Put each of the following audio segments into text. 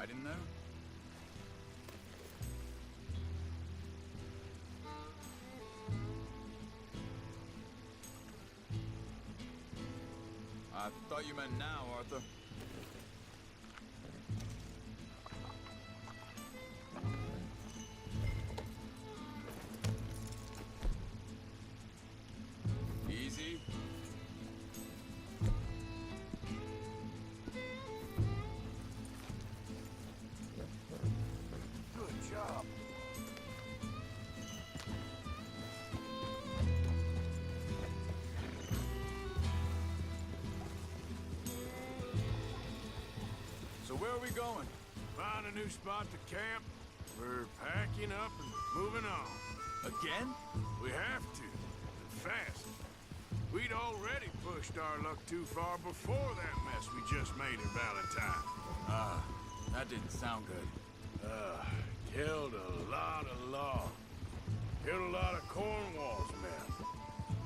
hiding there? I thought you meant now, Arthur. Easy. Good job. So where are we going? Find a new spot to camp. We're packing up and moving on. Again? We have to, and fast. We'd already pushed our luck too far before that mess we just made in Valentine. That didn't sound good. Killed a lot of law. Killed a lot of Cornwall's men.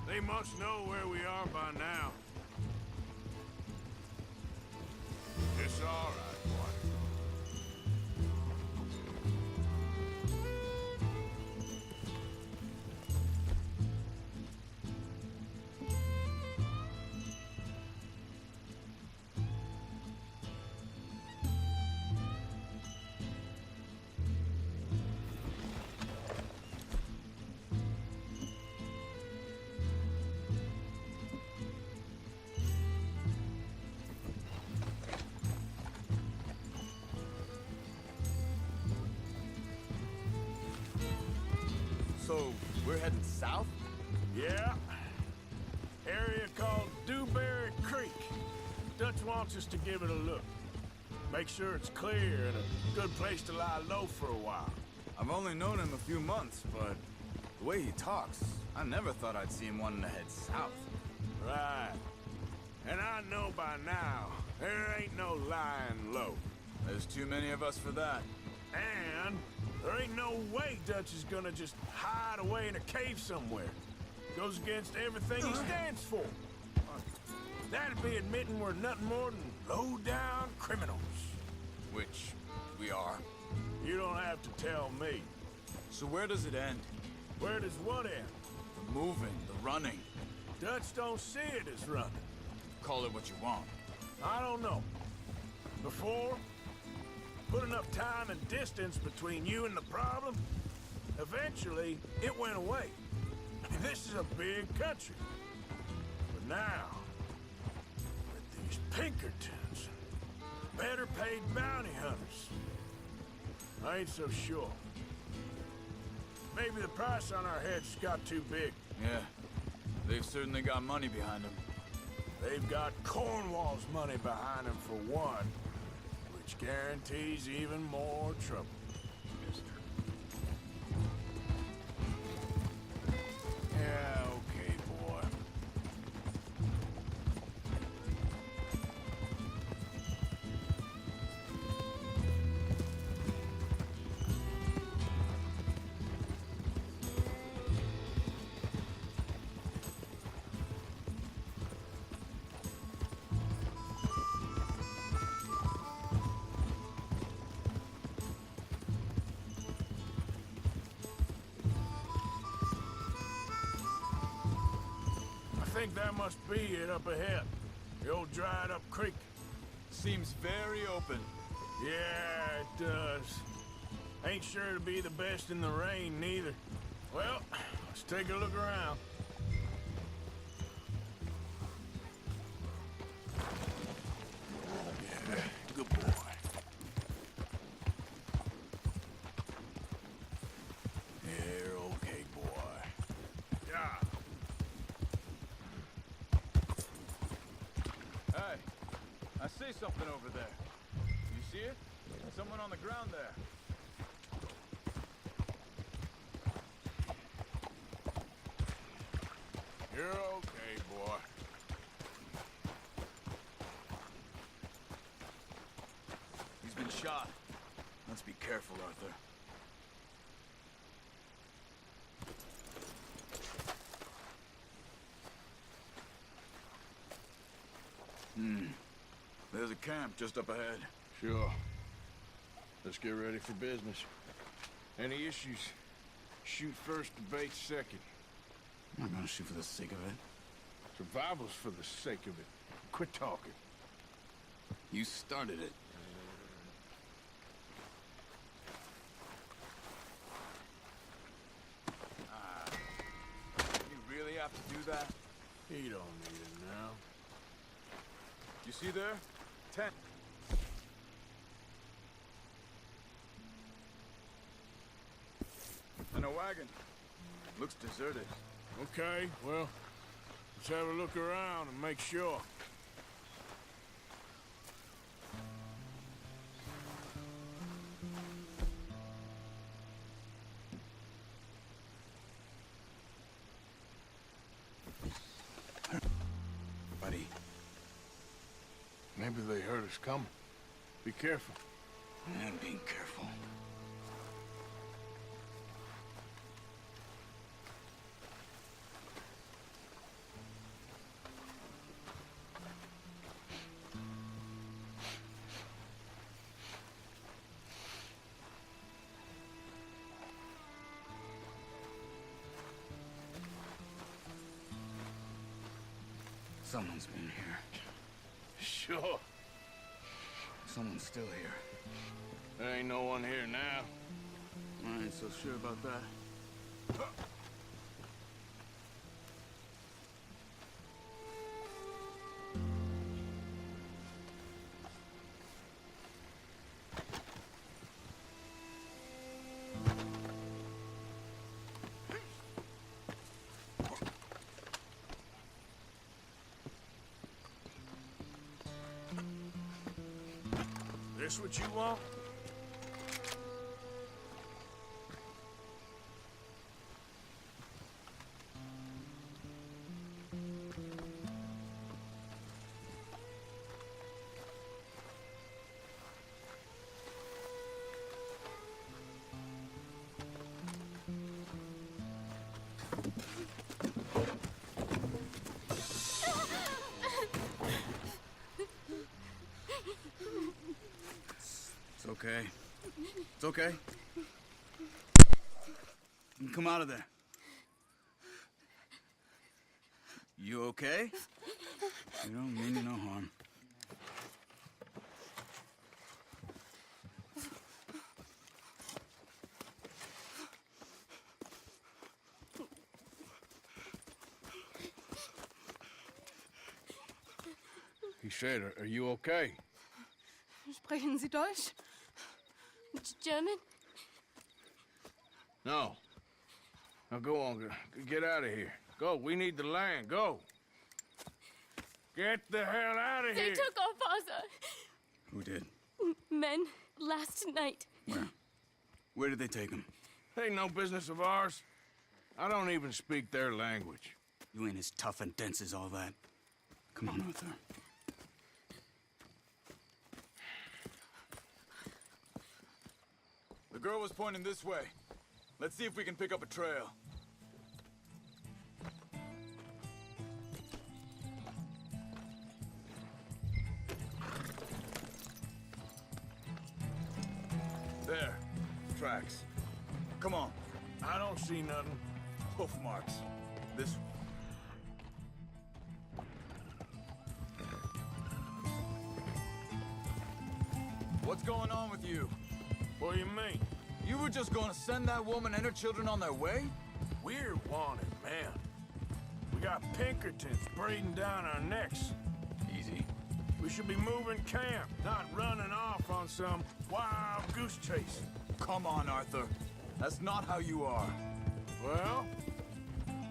They must know where we are by now. It's all right, boy. So, we're heading south? Yeah. Area called Dewberry Creek. Dutch wants us to give it a look. Make sure it's clear and a good place to lie low for a while. I've only known him a few months, but the way he talks, I never thought I'd see him wanting to head south. Right. And I know by now, there ain't no lying low. There's too many of us for that. And there ain't no way Dutch is gonna just hide away in a cave somewhere. Goes against everything he stands for. That'd be admitting we're nothing more than low-down criminals. Which we are. You don't have to tell me. So where does it end? Where does what end? The moving, the running. Dutch don't see it as running. Call it what you want. I don't know. Before, put enough time and distance between you and the problem, eventually it went away. I mean, this is a big country. But now, with these Pinkertons, better paid bounty hunters, I ain't so sure. Maybe the price on our heads got too big. Yeah, they've certainly got money behind them. They've got Cornwall's money behind them for one, which guarantees even more trouble. Yeah, okay, boy. I think that must be it up ahead. The old dried-up creek. Seems very open. Yeah, it does. Ain't sure to be the best in the rain, neither. Well, let's take a look around. Yeah, good boy. You're okay, boy. Yeah. Hey, I see something over there. You see it? Someone on the ground there. You're okay, boy. He's been shot. Let's be careful, Arthur. There's a camp just up ahead. Sure. Let's get ready for business. Any issues, shoot first, debate second. I'm not gonna shoot for the sake of it. Survival's for the sake of it. Quit talking. You started it. You really have to do that? He don't need it now. You see there? 10. And a wagon. Looks deserted. Okay, well, let's have a look around and make sure. Buddy. Maybe they heard us coming. Be careful. I'm being careful. Someone's been here. Sure. Someone's still here. There ain't no one here now. I ain't so sure about that. This what you want? It's okay. It's okay. You can come out of there. You okay? You don't mean you no harm. He said, are you okay? Sprechen Sie Deutsch? German? No. Now go on, get out of here. Go, we need the land, go. Get the hell out of They here. took our father. Who did? Men, last night. Where? Where did they take him? Ain't no business of ours. I don't even speak their language. You ain't as tough and dense as all that. Come on, Arthur. The girl was pointing this way. Let's see if we can pick up a trail. There. Tracks. Come on. I don't see nothing. Hoof marks. This... What's going on with you? What do you mean? You were just going to send that woman and her children on their way? We're wanted, man. We got Pinkertons breathing down our necks. Easy. We should be moving camp, not running off on some wild goose chase. Come on, Arthur. That's not how you are. Well,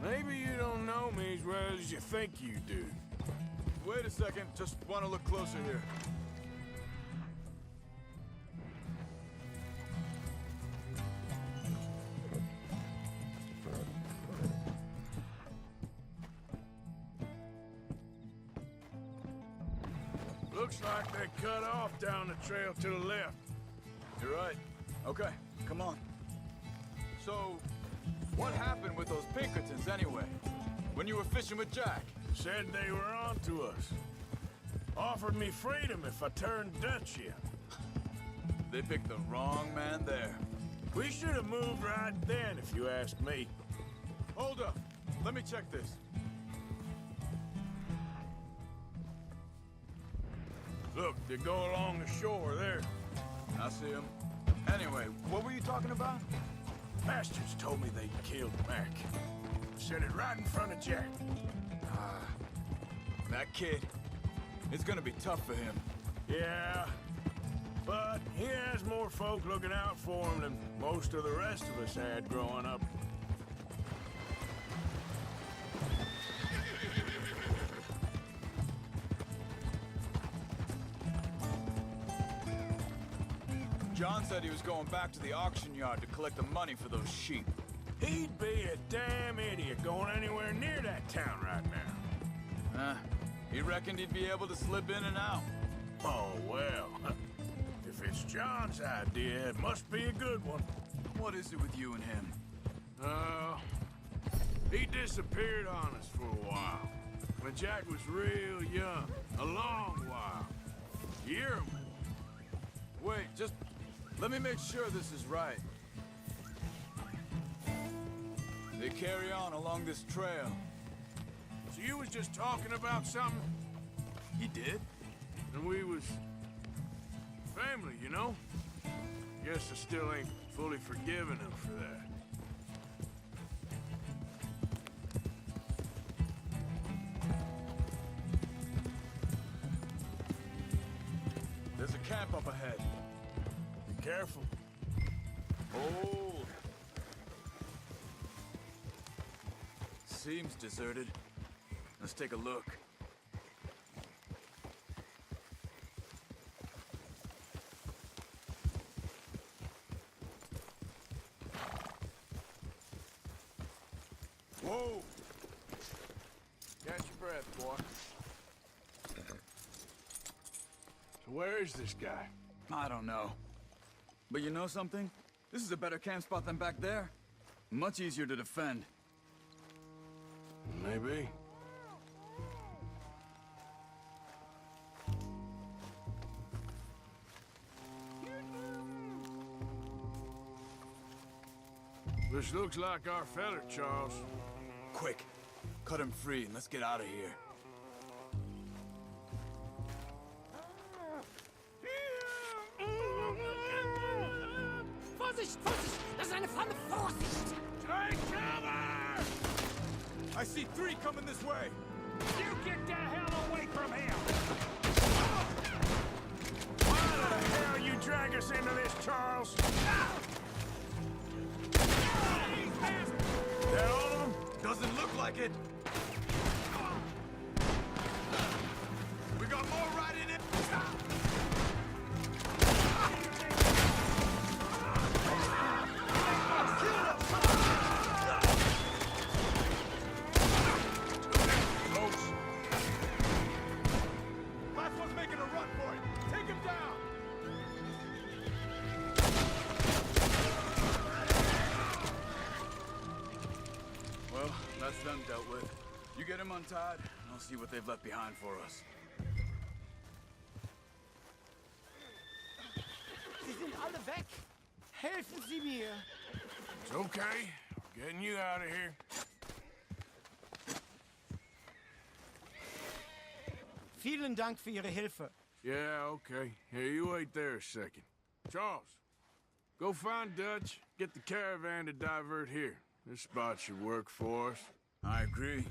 maybe you don't know me as well as you think you do. Wait a second. Just want to look closer here. Looks like they cut off down the trail to the left. You're right. Okay, come on. So, what happened with those Pinkertons anyway? When you were fishing with Jack? Said they were on to us. Offered me freedom if I turned Dutch in. They picked the wrong man there. We should have moved right then, if you ask me. Hold up. Let me check this. Look, they go along the shore there. I see him. Anyway, what were you talking about? Masters told me they killed Mac. Said it right in front of Jack. That kid. It's gonna be tough for him. Yeah, but he has more folk looking out for him than most of the rest of us had growing up. John said he was going back to the auction yard to collect the money for those sheep. He'd be a damn idiot going anywhere near that town right now. He reckoned he'd be able to slip in and out. Oh, well. If it's John's idea, it must be a good one. What is it with you and him? He disappeared on us for a while. When Jack was real young. A long while. Year or more. Wait, just let me make sure this is right. They carry on along this trail. So you was just talking about something? He did? And we was... family, you know? Guess I still ain't fully forgiven him for that. There's a camp up ahead. Be careful. Hold. Seems deserted. Let's take a look. Whoa! Catch your breath, boy. So where is this guy? I don't know. But you know something? This is a better camp spot than back there. Much easier to defend. Maybe. This looks like our fella, Charles. Quick, cut him free and let's get out of here. Vorsicht, Vorsicht! Das ist eine Falle! Vorsicht! Take cover! I see 3 coming this way! You get the hell away from him! Why the hell you drag us into this, Charles? That all of them? Doesn't look like it! We got more right in it! Last one's making a run for it! Take him down! Well, that's them dealt with. You get him untied, and I'll see what they've left behind for us. Sie sind alle weg! Helfen Sie mir! It's okay. We're getting you out of here. Vielen Dank für Ihre Hilfe. Yeah, okay. Here, you wait there a second. Charles, go find Dutch, get the caravan to divert here. This spot should work for us. I agree.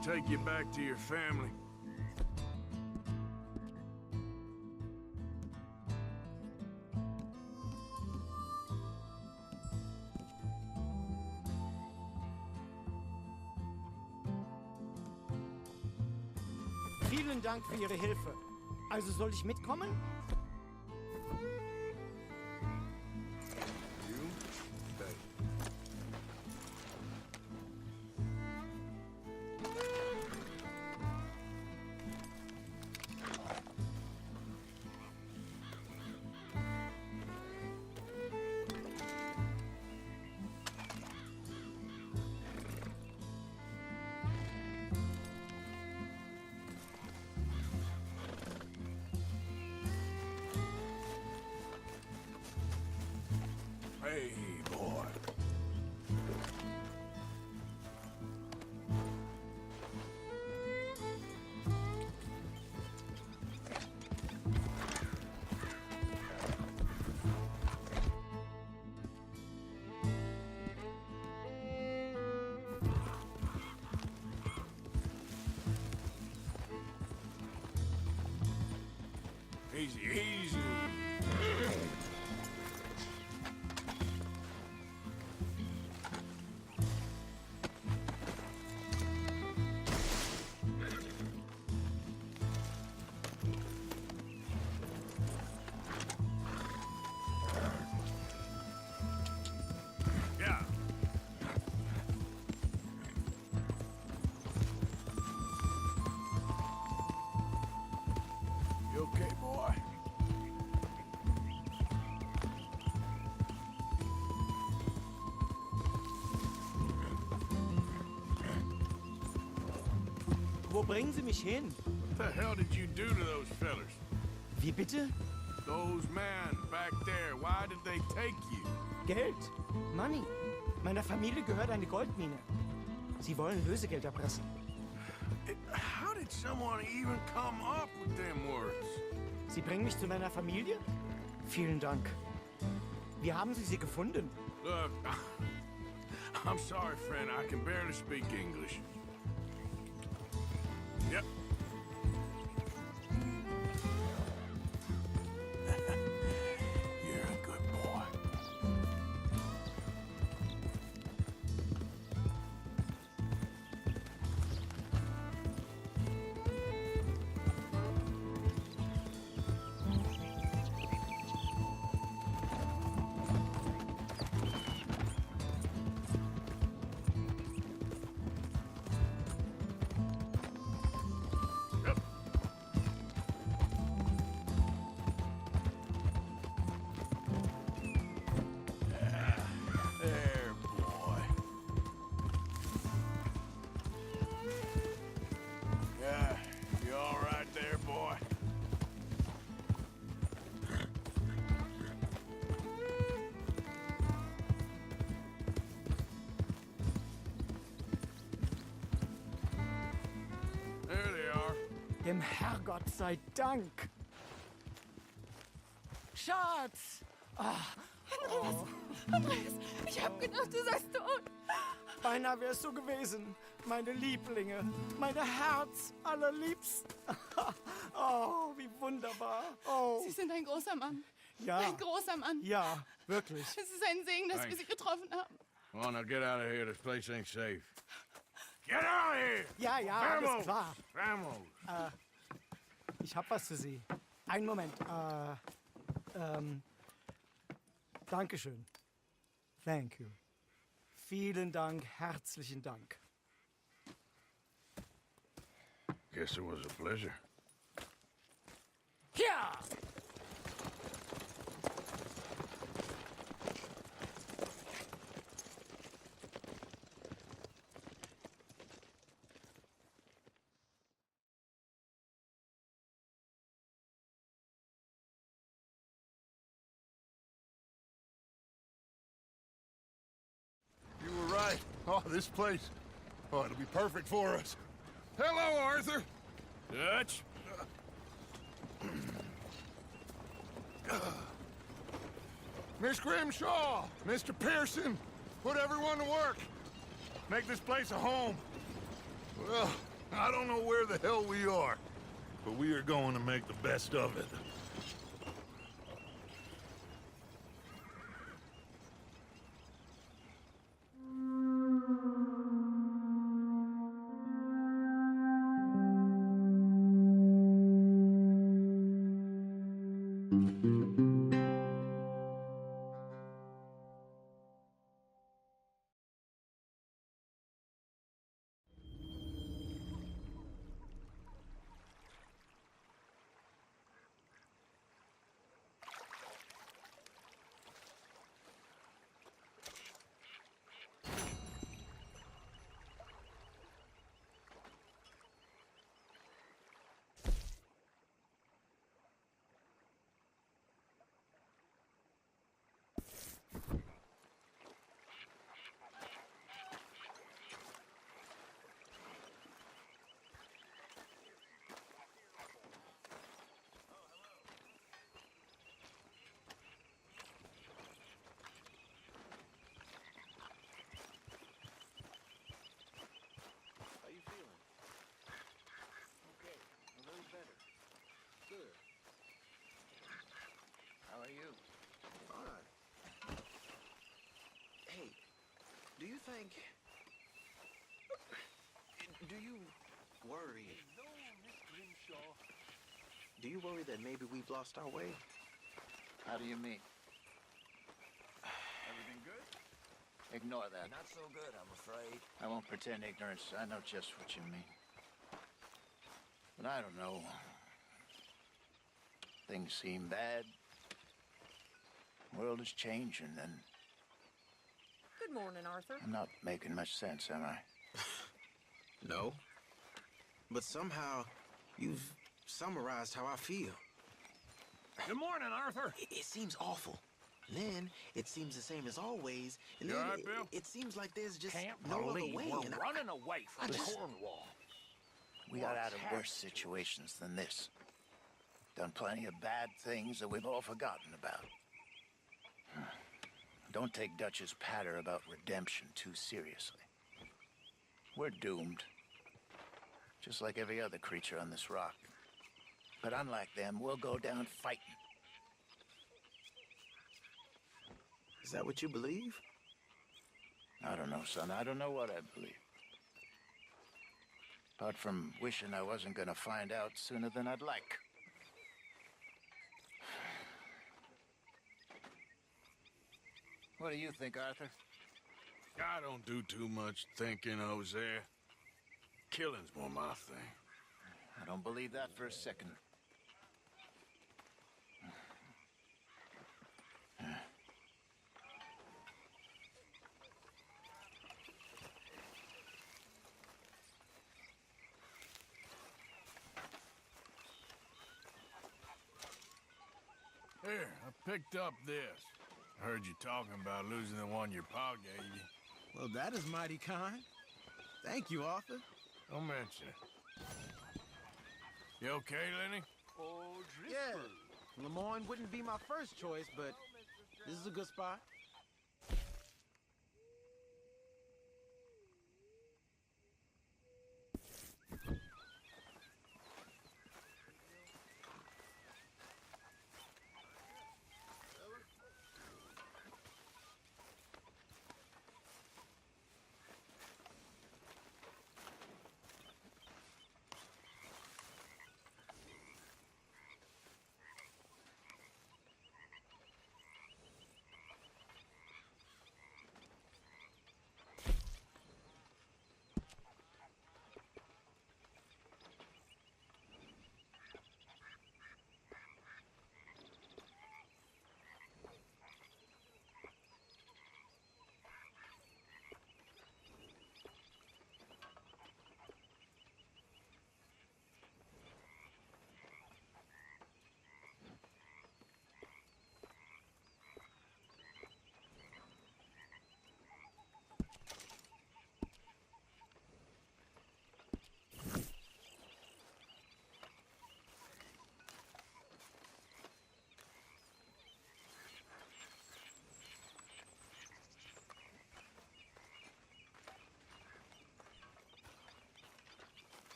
I'll take you back to your family. Vielen Dank für Ihre Hilfe. Also soll ich mitkommen? You stay. Hey, boy. Easy, easy. Yeah. You okay, boy? Wo bringen Sie mich hin? What the hell did you do to those fellers? Wie bitte? Those men back there, why did they take you? Geld. Money. Meiner Familie gehört eine Goldmine. Sie wollen Lösegeld erpressen. How did someone even come up with them words? Sie bringen mich zu meiner Familie? Vielen Dank. Wie haben Sie sie gefunden? Look, I'm sorry, friend. I can barely speak English. Yep. You're a good boy. Yep. There, boy. Yeah, you all right there, boy? There they are. Dem Herrgott sei Dank. Schatz! Andreas, ich hab gedacht, du seist tot. Beinahe wär's so gewesen. Meine Lieblinge, meine Herz allerliebsten. Oh, wie wunderbar. Oh, Sie sind ein großer Mann. ja, Ein großer Mann. ja, wirklich. Es ist ein Segen, dass wir Thanks. Sie getroffen haben. Come on, now get out of here. This place ain't safe. Get out of here! Ja, ja, alles klar. Vamos! Ich hab was für Sie. Einen Moment. Dankeschön. Thank you. Vielen Dank, herzlichen Dank. Guess it was a pleasure. Ja! You were right. Oh, this place. Oh, it'll be perfect for us. Hello, Arthur. Dutch? Miss Grimshaw, Mr. Pearson, put everyone to work. Make this place a home. Well, I don't know where the hell we are, but we are going to make the best of it. How are you? Fine. Hey, do you think... Do you worry... Do you worry that maybe we've lost our way? How do you mean? Everything good? Ignore that. Not so good, I'm afraid. I won't pretend ignorance. I know just what you mean. But I don't know. Things seem bad. World is changing, and Good morning, Arthur. I'm not making much sense, am I? No. But somehow, you've summarized how I feel. Good morning, Arthur. It seems awful. Then, it seems the same as always. And You then all right, Bill? it seems like there's just Can't no other believe way. we're and running away from just- Cornwall. We got out of worse situations than this. Done plenty of bad things that we've all forgotten about. Don't take Dutch's patter about redemption too seriously. We're doomed. Just like every other creature on this rock. But unlike them, we'll go down fighting. Is that what you believe? I don't know, son. I don't know what I believe. Apart from wishing I wasn't gonna find out sooner than I'd like. What do you think, Arthur? I don't do too much thinking, Ozera. Killing's more my thing. I don't believe that for a second. Here, I picked up this. I heard you talking about losing the one your pa gave you. Well, that is mighty kind. Thank you, Arthur. Don't mention it. You okay, Lenny? Yeah, Lemoyne wouldn't be my first choice, but this is a good spot.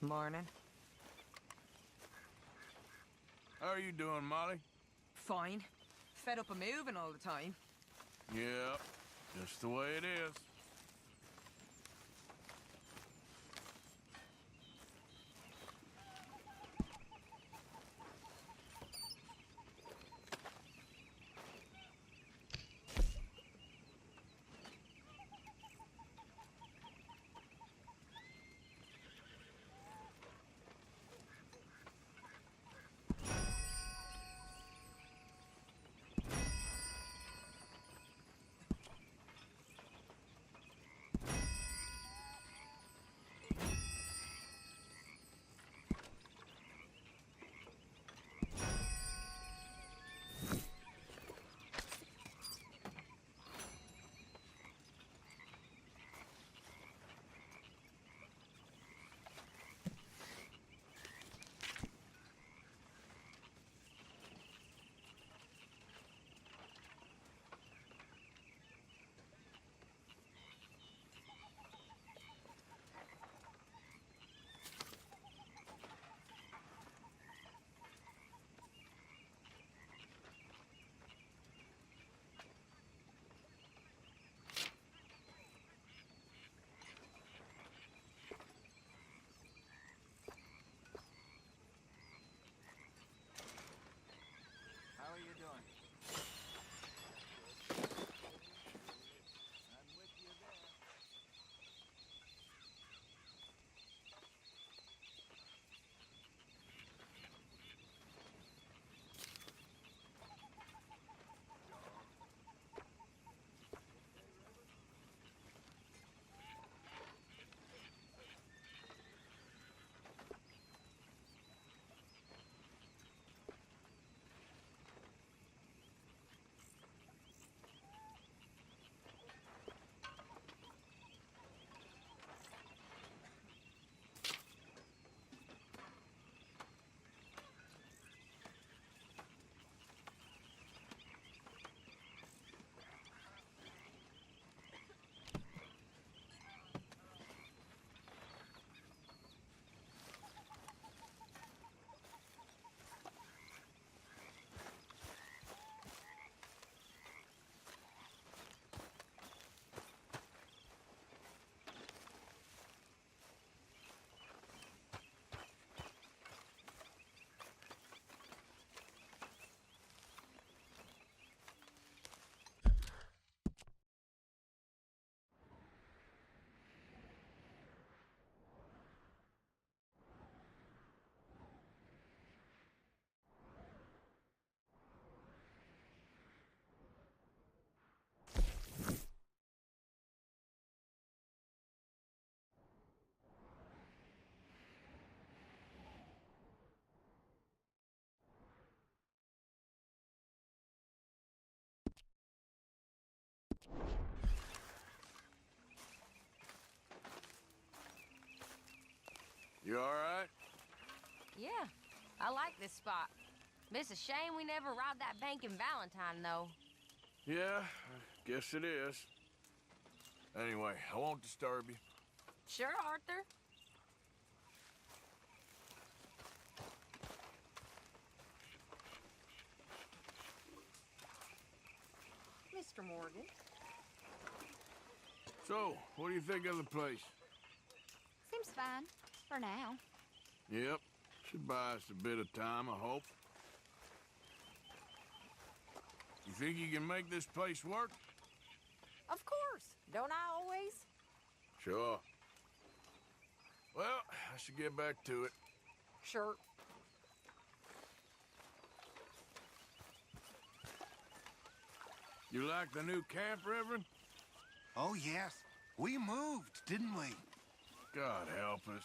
Morning. How are you doing, Molly? Fine. Fed up of moving all the time. Yep, just the way it is. How are you doing? I'm with you there. You all right? Yeah, I like this spot. But it's a shame we never robbed that bank in Valentine, though. Yeah, I guess it is. Anyway, I won't disturb you. Sure, Arthur. Mr. Morgan. So, what do you think of the place? Seems fine. For now. Yep, should buy us a bit of time, I hope. You think you can make this place work? Of course. Don't I always? Sure. Well, I should get back to it. Sure. You like the new camp, Reverend? Oh, yes. We moved, didn't we? God help us.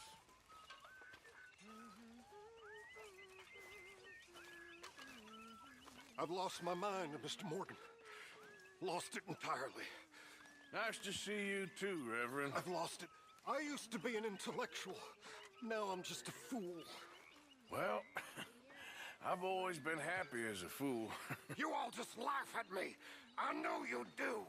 I've lost my mind, Mr. Morgan. Lost it entirely. Nice to see you too, Reverend. I've lost it. I used to be an intellectual. Now I'm just a fool. Well, I've always been happy as a fool. You all just laugh at me. I know you do.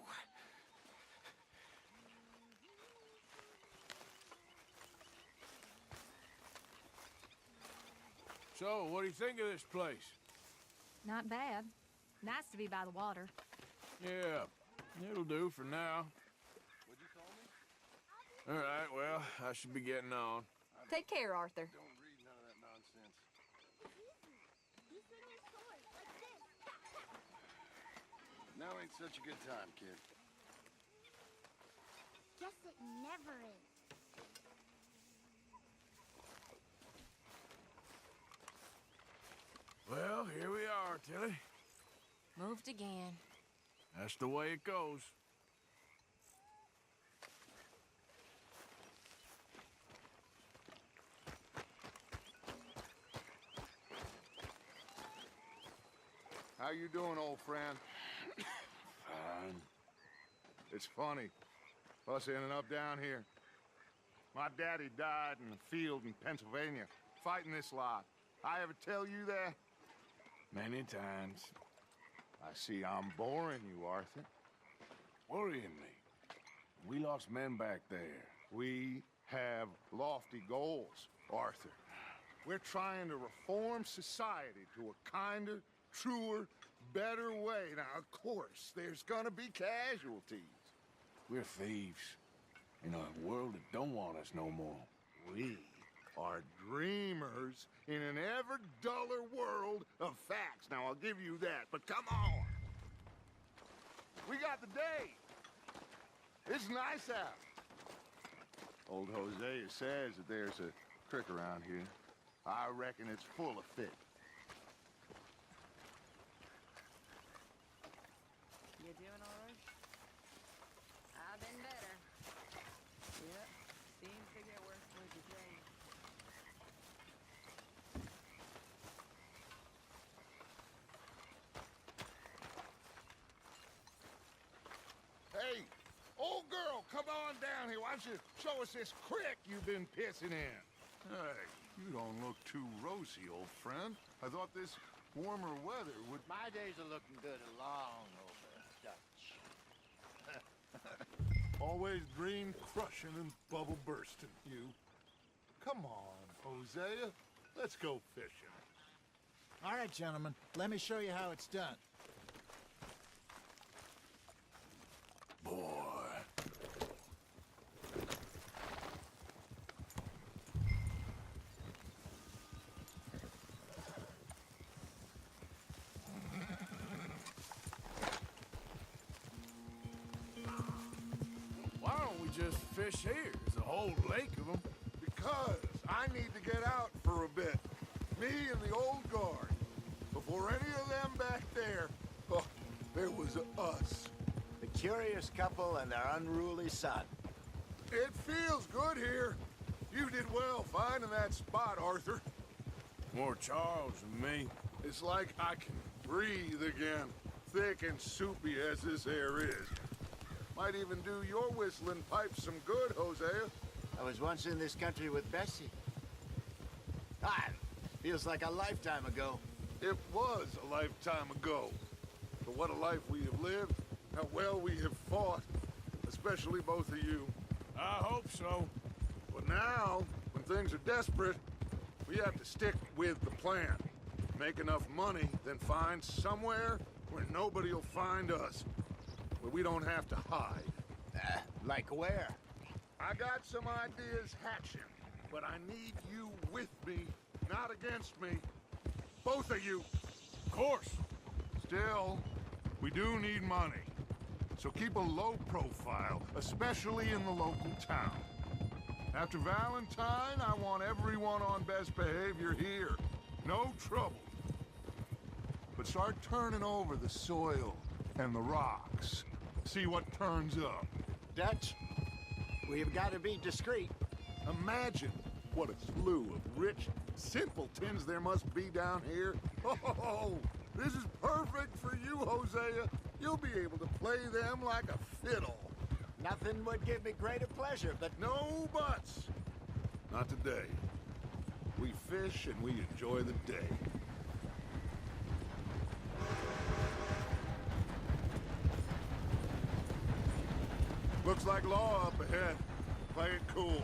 So, what do you think of this place? Not bad. Nice to be by the water. Yeah, it'll do for now. All right, well, I should be getting on. Take care, Arthur. Don't read none of that nonsense. Now ain't such a good time, kid. Guess it never is. Well, here we are, Tilly. Moved again. That's the way it goes. How you doing, old friend? Fine. It's funny, us ending up down here. My daddy died in the field in Pennsylvania, fighting this lot. I ever tell you that? Many times. I see I'm boring you, Arthur. Worrying me. We lost men back there. We have lofty goals, Arthur. We're trying to reform society to a kinder, truer, better way. Now, of course, there's gonna be casualties. We're thieves. In a world that don't want us no more. We are dreamers in an ever duller world of facts. Now, I'll give you that, but come on. We got the day. It's nice out. Old Hosea says that there's a creek around here. I reckon it's full of fish. You doing all right? I've been better. Yep. Seems to get worse with the day. Hey, old girl, come on down here. Why don't you show us this creek you've been pissing in? Hey, you don't look too rosy, old friend. I thought this warmer weather would... My days are looking good along over, Dutch. Always dream crushing and bubble bursting, you. Come on, Hosea. Let's go fishing. All right, gentlemen. Let me show you how it's done. Boy. Why don't we just fish here? There's a whole lake of them. Because I need to get out for a bit. Me and the old guard. Before any of them back there, oh, there was us. The curious couple and their unruly son. It feels good here. You did well finding that spot, Arthur. More Charles than me. It's like I can breathe again, thick and soupy as this air is. Might even do your whistling pipes some good, Hosea. I was once in this country with Bessie. Ah, feels like a lifetime ago. It was a lifetime ago. But what a life we have lived, how well we have fought, especially both of you. I hope so. But now, when things are desperate, we have to stick with the plan. Make enough money, then find somewhere where nobody will find us. Where we don't have to hide. Like where? I got some ideas hatching, but I need you with me, not against me. Both of you. Of course. Still, we do need money. So keep a low profile, especially in the local town. After Valentine, I want everyone on best behavior here. No trouble. But start turning over the soil and the rocks. See what turns up. Dutch, we've got to be discreet. Imagine what a slew of rich simpletons there must be down here. Oh, this is perfect for you, Hosea. You'll be able to play them like a fiddle. Nothing would give me greater pleasure, but... No buts. Not today. We fish and we enjoy the day. Looks like law up ahead. Play it cool.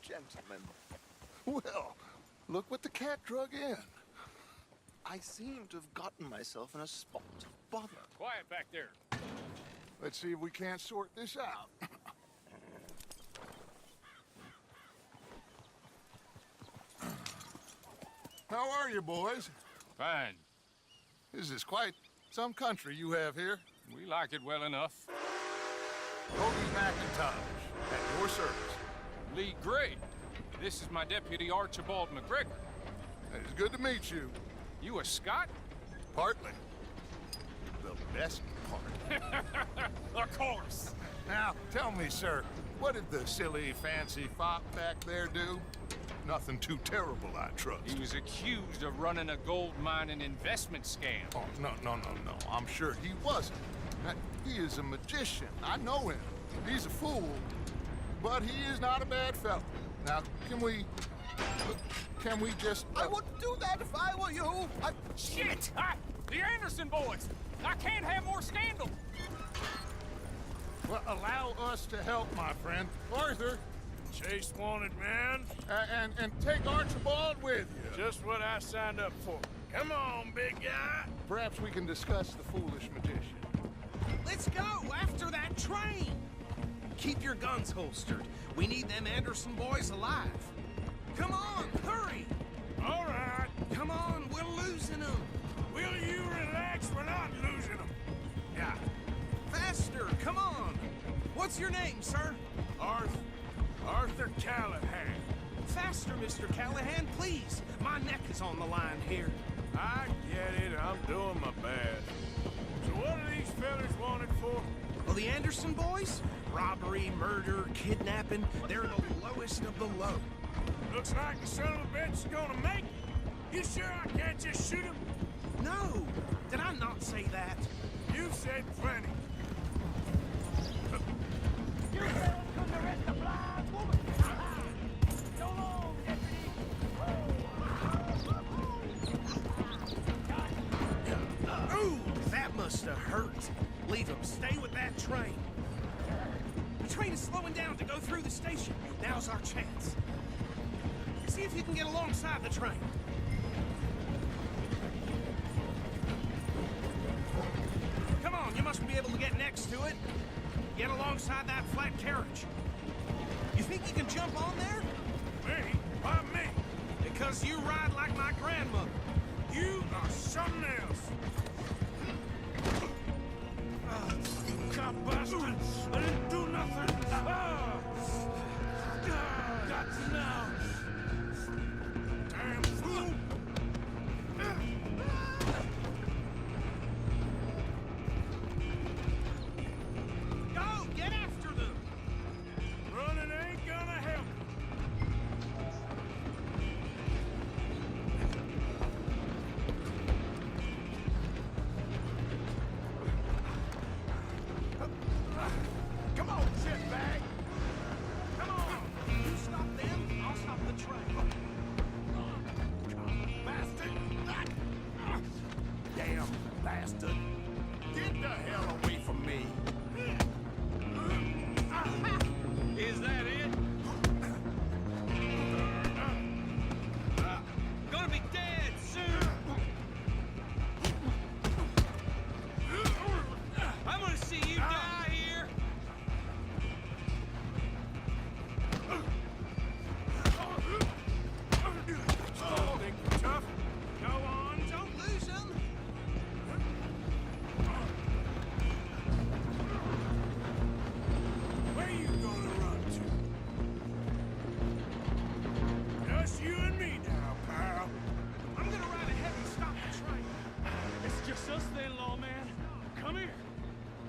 gentlemen. Well, look what the cat drug in. I seem to have gotten myself in a spot of bother. Quiet back there. Let's see if we can't sort this out. How are you, boys? Fine. This is quite some country you have here. We like it well enough. Hoagie McIntosh, at your service. Lee Gray. This is my deputy, Archibald McGregor. It's good to meet you. You a Scot? Partly. The best part. Of course. Now, tell me, sir, what did the silly, fancy fop back there do? Nothing too terrible, I trust. He was accused of running a gold mining investment scam. Oh, no. I'm sure he wasn't. He is a magician. I know him. He's a fool, but he is not a bad fellow. Now, can we just... I wouldn't do that if I were you. Shit! The Anderson boys! I can't have more scandal! Well, allow us to help, my friend. Arthur. Chase wanted man. And take Archibald with you. Just what I signed up for. Come on, big guy. Perhaps we can discuss the foolish magician. Let's go after that train. Keep your guns holstered. We need them Anderson boys alive. Come on, hurry. All right. Come on, we're losing them. Will you relax? We're not losing them. Yeah. Faster, come on. What's your name, sir? Arthur Callahan. Faster, Mr. Callahan, please. My neck is on the line here. I get it. I'm doing my best. So what are these fellas wanted for? Well, the Anderson boys? Robbery, murder, kidnapping. They're the lowest of the low. Looks like the son of a bitch is gonna make it. You sure I can't just shoot him? No. Did I not say that? You said plenty. You fellas couldn't arrest a blind woman. So long, deputy. Ooh, that must have hurt. Leave them. Stay with that train. The train is slowing down to go through the station. Now's our chance. See if you can get alongside the train. Come on, you must be able to get next to it. Get alongside that flat carriage. You think you can jump on there? Me? Why me? Because you ride like my grandmother. You are something else. God bastard! I didn't do nothing! Got you now! Damn fool! Go! Get after them! Running ain't gonna help. Come on, shitbag! Come on! You stop them, I'll stop the train. Bastard! Damn bastard! Get the hell away from me! Is that it? Gonna be dead soon! I'm gonna see you die here! Think you're tough? Go on, don't lose them! Where you gonna run to? Just you and me now, pal. I'm gonna ride ahead and stop the train. It's just us then, lawman. Come here.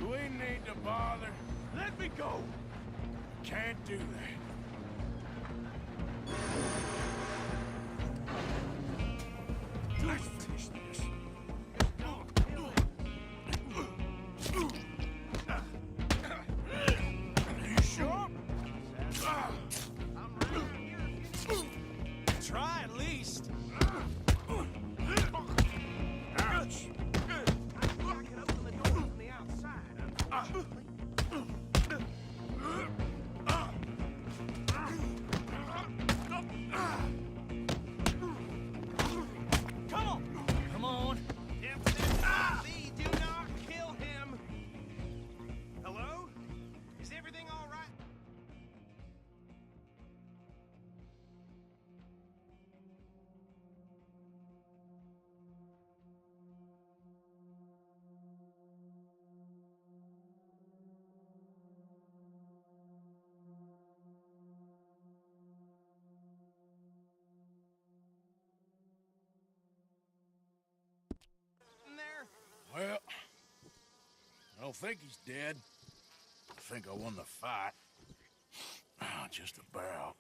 We need to bother. Let me go. Can't do that. Let's finish this. You sure? Try at least. Ouch. I can open the door from the outside. don't think he's dead. I think I won the fight. Just about.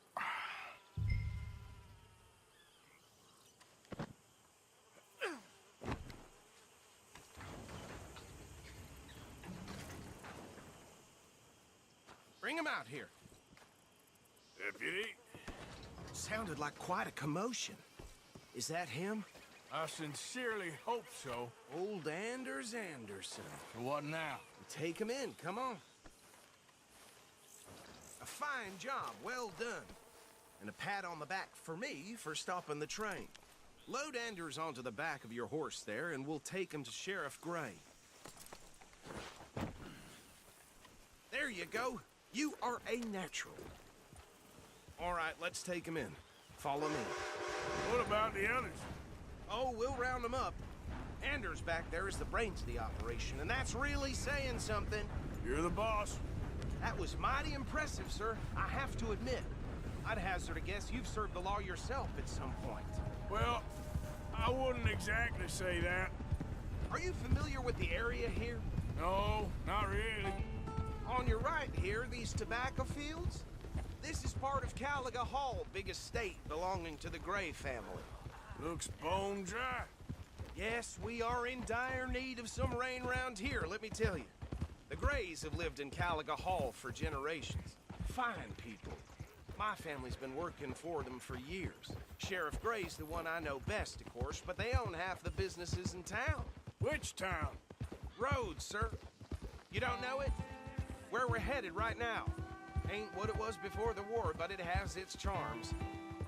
Bring him out here. Deputy? Sounded like quite a commotion. Is that him? I sincerely hope so. Old Anders Anderson. What now? Take him in, come on. A fine job, well done. And a pat on the back for me for stopping the train. Load Anders onto the back of your horse there, and we'll take him to Sheriff Gray. There you go. You are a natural. All right, let's take him in. Follow me. What about the others? Oh, we'll round them up. Anders back there is the brains of the operation, and that's really saying something. You're the boss. That was mighty impressive, sir. I have to admit. I'd hazard a guess you've served the law yourself at some point. Well, I wouldn't exactly say that. Are you familiar with the area here? No, not really. On your right here, these tobacco fields? This is part of Caliga Hall, big estate belonging to the Gray family. Looks bone dry. Yes, we are in dire need of some rain round here, let me tell you. The Grays have lived in Caliga Hall for generations. Fine people. My family's been working for them for years. Sheriff Gray's the one I know best, of course, but they own half the businesses in town. Which town? Rhodes, sir. You don't know it? Where we're headed right now. Ain't what it was before the war, but it has its charms.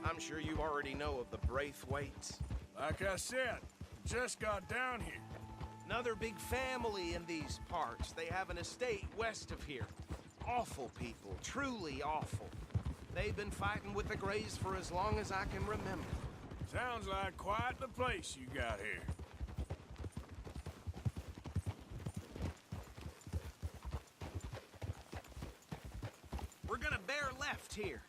I'm sure you already know of the Braithwaites. Like I said, just got down here. Another big family in these parts. They have an estate west of here. Awful people, truly awful. They've been fighting with the Grays for as long as I can remember. Sounds like quite the place you got here. We're gonna bear left here.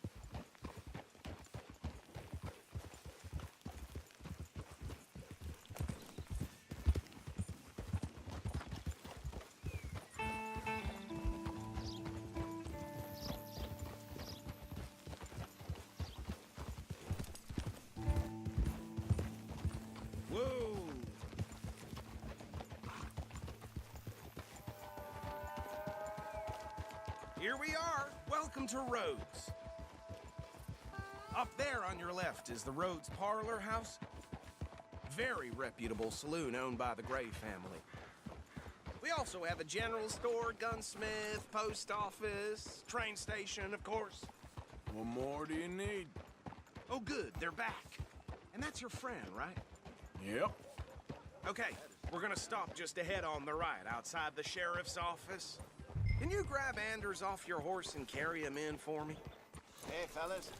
Here we are. Welcome to Rhodes. Up there on your left is the Rhodes Parlor House. Very reputable saloon owned by the Gray family. We also have a general store, gunsmith, post office, train station, of course. What more do you need? Oh, good. They're back. And that's your friend, right? Yep. Okay, we're gonna stop just ahead on the right, outside the sheriff's office. Can you grab Anders off your horse and carry him in for me? Hey, fellas.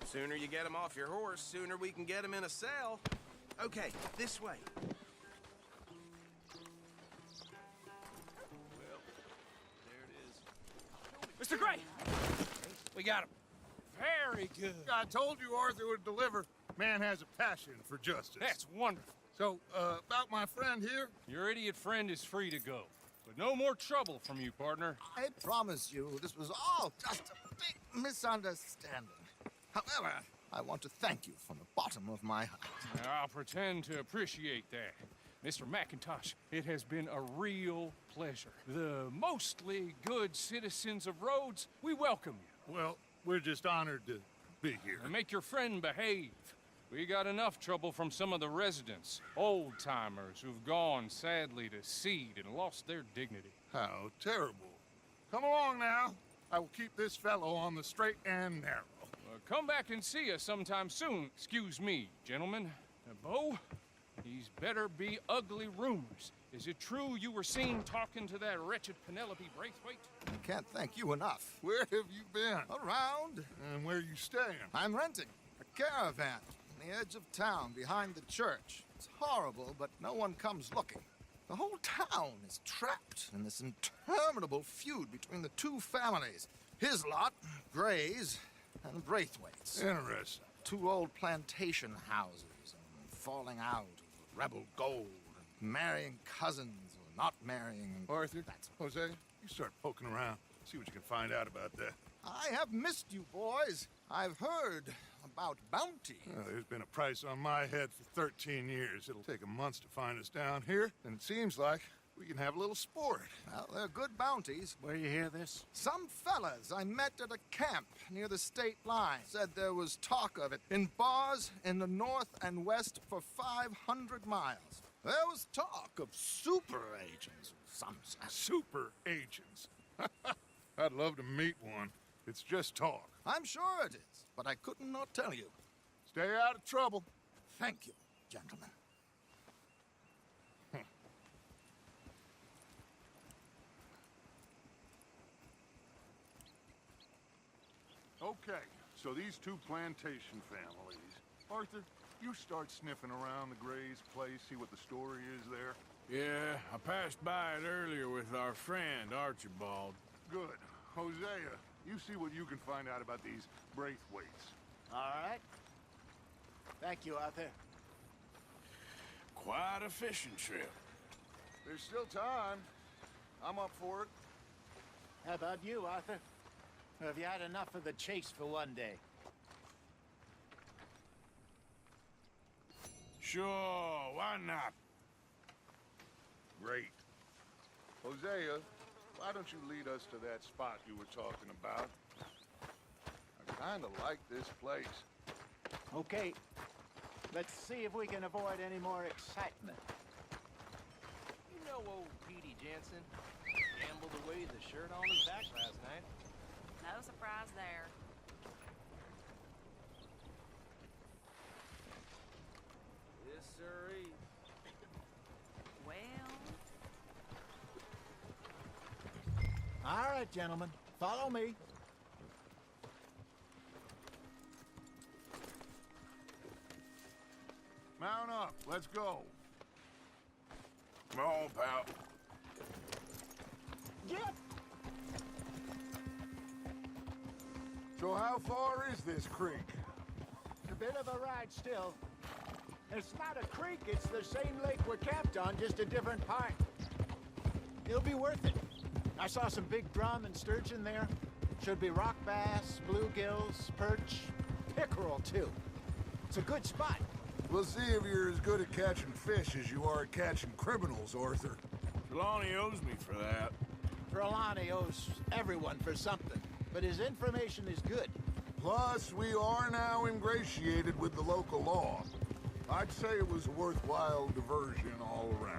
Sooner you get him off your horse, sooner we can get him in a cell. Okay, this way. Well, there it is. Mr. Gray! We got him. Very good. I told you Arthur would deliver. Man has a passion for justice. That's wonderful. So, about my friend here? Your idiot friend is free to go. But no more trouble from you, partner. I promise you, this was all just a big misunderstanding. However, I want to thank you from the bottom of my heart. I'll pretend to appreciate that. Mr. McIntosh, it has been a real pleasure. The mostly good citizens of Rhodes, we welcome you. Well, we're just honored to be here. And make your friend behave. We got enough trouble from some of the residents, old-timers who've gone, sadly, to seed and lost their dignity. How terrible. Come along now. I will keep this fellow on the straight and narrow. Come back and see us sometime soon. Excuse me, gentlemen. Bo, these better be ugly rumors. Is it true you were seen talking to that wretched Penelope Braithwaite? I can't thank you enough. Where have you been? Around. And where you staying? I'm renting a caravan on the edge of town behind the church. It's horrible, but no one comes looking. The whole town is trapped in this interminable feud between the two families. His lot, Gray's, and Braithwaite's. Interesting. 2 old plantation houses and falling out of rebel gold. marrying cousins or not marrying. Arthur, Jose, you start poking around. See what you can find out about that. I have missed you, boys. I've heard about bounty. There's been a price on my head for 13 years. It'll take a month to find us down here, and it seems like we can have a little sport. Well, they're good bounties. Where you hear this? Some fellas I met at a camp near the state line said there was talk of it in bars in the north and west for 500 miles. There was talk of super agents of some sort. Super agents? I'd love to meet one. It's just talk. I'm sure it is, but I couldn't not tell you. Stay out of trouble. Thank you, gentlemen. Okay, so these two plantation families. Arthur, you start sniffing around the Gray's place, see what the story is there. Yeah, I passed by it earlier with our friend, Archibald. Good. Hosea, you see what you can find out about these Braithwaites. All right. Thank you, Arthur. Quite a fishing trip. There's still time. I'm up for it. How about you, Arthur? Or have you had enough of the chase for one day? Sure, why not? Great. Hosea, why don't you lead us to that spot you were talking about? I kind of like this place. Okay. Let's see if we can avoid any more excitement. You know old Petey Jensen gambled away the shirt on his back last night. No surprise there. Yes, sirree. Well... All right, gentlemen. Follow me. Mount up. Let's go. Come on, pal. Get! So how far is this creek? A bit of a ride still. It's not a creek, it's the same lake we're camped on, just a different part. It'll be worth it. I saw some big drum and sturgeon there. Should be rock bass, bluegills, perch, pickerel too. It's a good spot. We'll see if you're as good at catching fish as you are at catching criminals, Arthur. Trelawney owes me for that. Trelawney owes everyone for something, but his information is good. Plus, we are now ingratiated with the local law. I'd say it was a worthwhile diversion all around.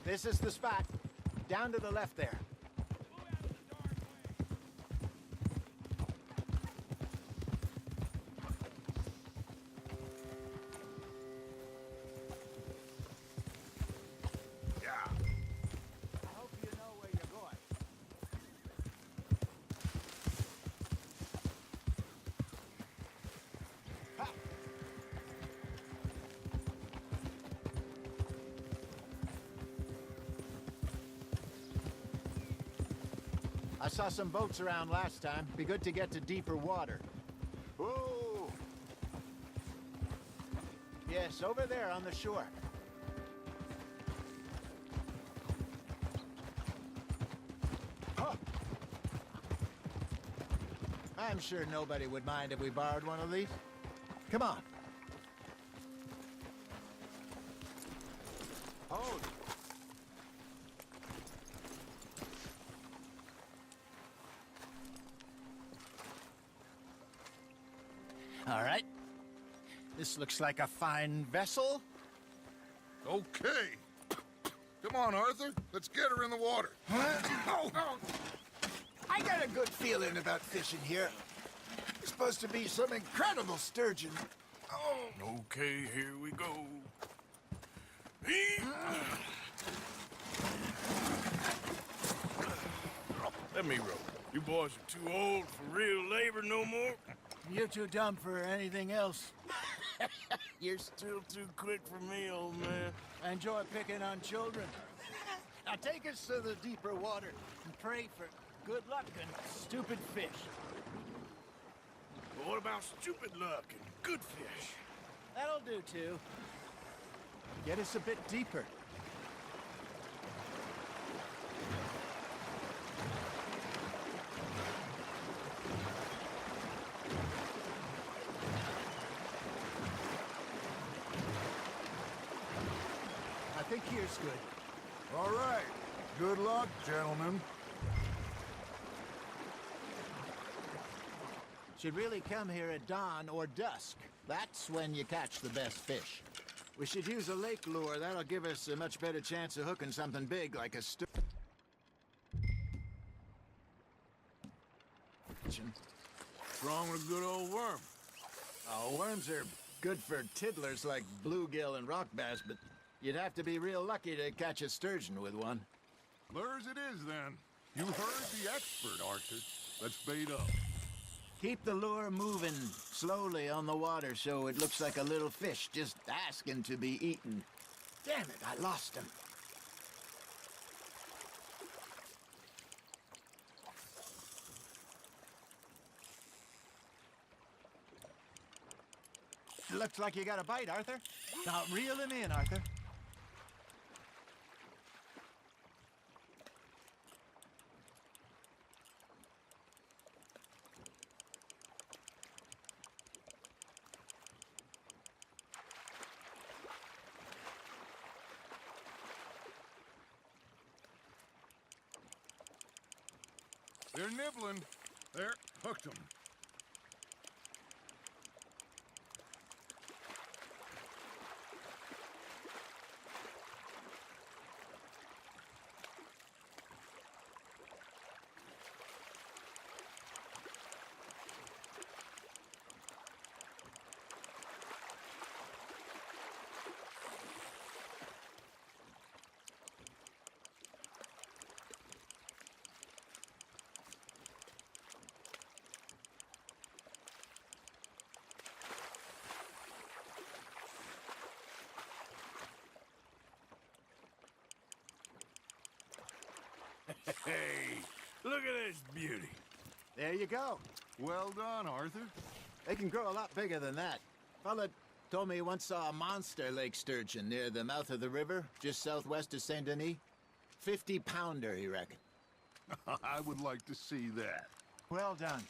This is the spot. Down to the left there. I saw some boats around last time. Be good to get to deeper water. Whoa! Yes, over there on the shore. Huh. I'm sure nobody would mind if we borrowed one of these. Come on. Hold. All right. This looks like a fine vessel. Okay. Come on, Arthur. Let's get her in the water. I got a good feeling about fishing here. It's supposed to be some incredible sturgeon. Okay, here we go. Let me row. You boys are too old for real labor no more. You're too dumb for anything else. You're still too quick for me, old man. I enjoy picking on children. Now take us to the deeper water and pray for good luck and stupid fish. But what about stupid luck and good fish? That'll do, too. Get us a bit deeper. I think here's good. All right. Good luck, gentlemen. Should really come here at dawn or dusk. That's when you catch the best fish. We should use a lake lure. That'll give us a much better chance of hooking something big like a sturgeon. What's wrong with a good old worm? Oh, worms are good for tiddlers like bluegill and rock bass, but you'd have to be real lucky to catch a sturgeon with one. Lures it is, then. You heard the expert, Arthur. Let's bait up. Keep the lure moving slowly on the water so it looks like a little fish just asking to be eaten. Damn it, I lost him. Looks like you got a bite, Arthur. Now reel him in, Arthur. They're nibbling. There, hooked them. Hey, look at this beauty. There you go. Well done, Arthur. They can grow a lot bigger than that. Fella told me he once saw a monster lake sturgeon near the mouth of the river, just southwest of Saint Denis. 50-pounder, he reckoned. I would like to see that. Well done.